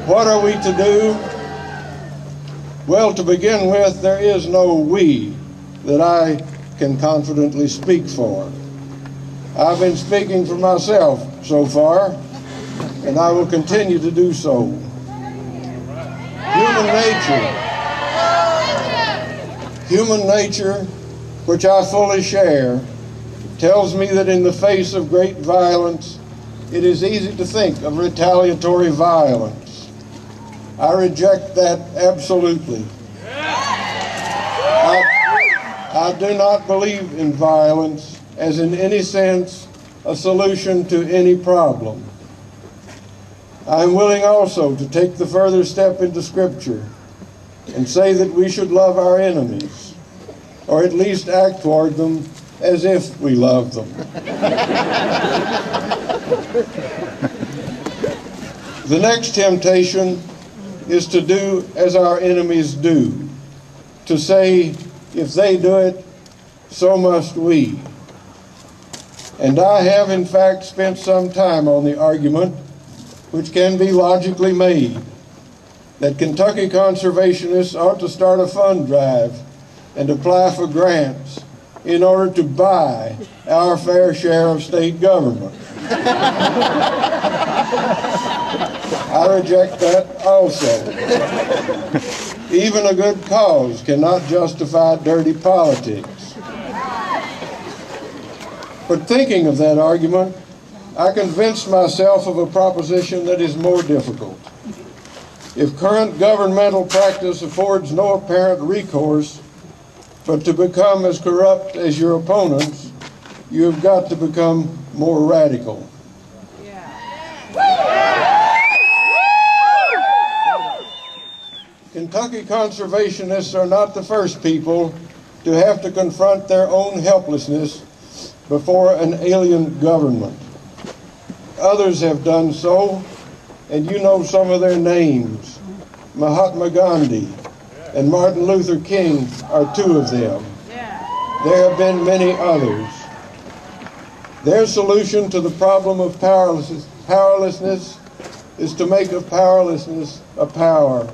What are we to do? Well, to begin with, there is no we that I can confidently speak for. I've been speaking for myself so far, and I will continue to do so. Human nature, which I fully share, tells me that in the face of great violence, it is easy to think of retaliatory violence. I reject that absolutely. I do not believe in violence as in any sense a solution to any problem. I am willing also to take the further step into Scripture and say that we should love our enemies, or at least act toward them as if we love them. The next temptation is to do as our enemies do, to say, if they do it, so must we. And I have in fact spent some time on the argument, which can be logically made, that Kentucky conservationists ought to start a fund drive and apply for grants in order to buy our fair share of state government. I reject that also. Even a good cause cannot justify dirty politics. But thinking of that argument, I convinced myself of a proposition that is more difficult. If current governmental practice affords no apparent recourse, but to become as corrupt as your opponents, you have got to become more radical. Kentucky conservationists are not the first people to have to confront their own helplessness before an alien government. Others have done so, and you know some of their names. Mahatma Gandhi and Martin Luther King are two of them. There have been many others. Their solution to the problem of powerlessness is to make of powerlessness a power.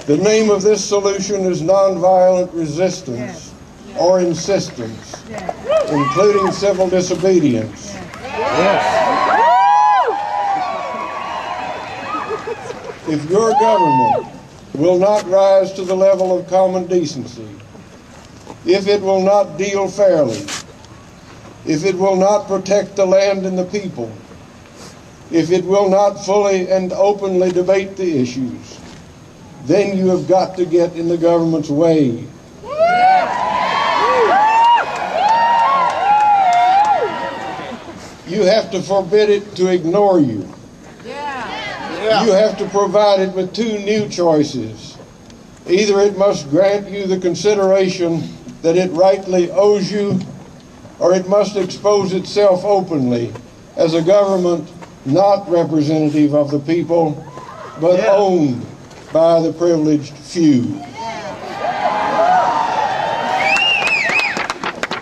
The name of this solution is nonviolent resistance or insistence, including civil disobedience. If your government will not rise to the level of common decency, if it will not deal fairly, if it will not protect the land and the people, if it will not fully and openly debate the issues, then you have got to get in the government's way. You have to forbid it to ignore you. You have to provide it with two new choices. Either it must grant you the consideration that it rightly owes you, or it must expose itself openly as a government not representative of the people, but owned by the privileged few.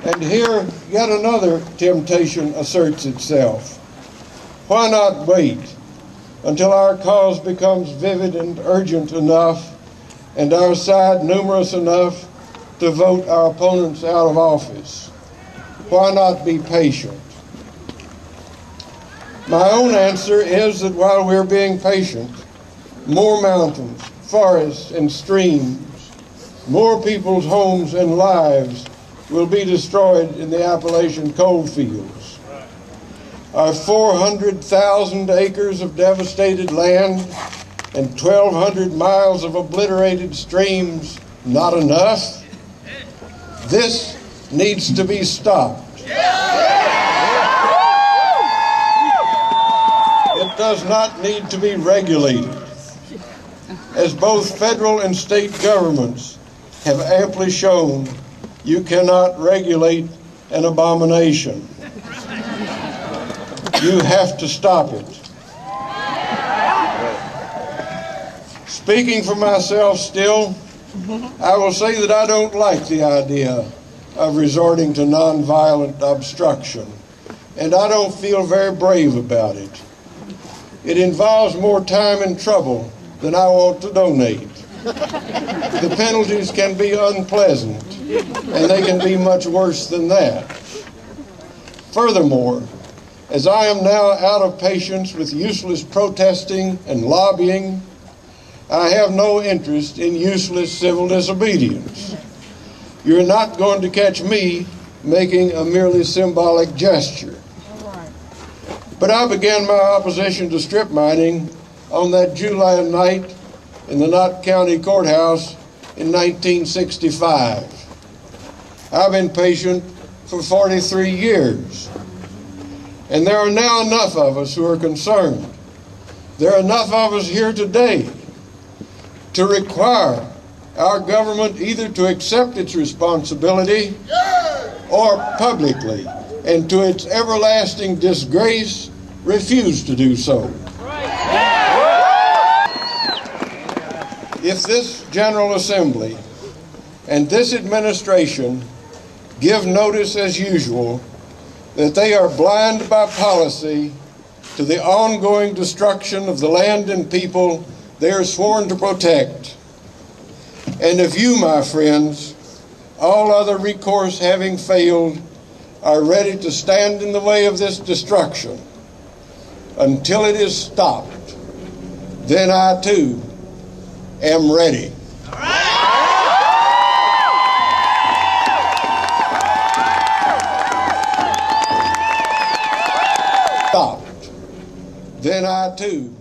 And here, yet another temptation asserts itself. Why not wait until our cause becomes vivid and urgent enough, and our side numerous enough to vote our opponents out of office? Why not be patient? My own answer is that while we're being patient, more mountains, forests, and streams, more people's homes and lives will be destroyed in the Appalachian coal fields. Are 400,000 acres of devastated land and 1,200 miles of obliterated streams not enough? This needs to be stopped. It does not need to be regulated, as both federal and state governments have amply shown. You cannot regulate an abomination. You have to stop it. Speaking for myself still, I will say that I don't like the idea of resorting to nonviolent obstruction, and I don't feel very brave about it. It involves more time and trouble than I ought to donate. The penalties can be unpleasant, and they can be much worse than that. Furthermore, as I am now out of patience with useless protesting and lobbying, I have no interest in useless civil disobedience. You're not going to catch me making a merely symbolic gesture. But I began my opposition to strip mining on that July night in the Knott County Courthouse in 1965. I've been patient for 43 years. And there are now enough of us who are concerned. There are enough of us here today to require our government either to accept its responsibility or publicly, and to its everlasting disgrace, refuse to do so. If this General Assembly and this administration give notice as usual that they are blind by policy to the ongoing destruction of the land and people they are sworn to protect, and if you, my friends, all other recourse having failed, are ready to stand in the way of this destruction until it is stopped, then I too am ready. Stopped, then I too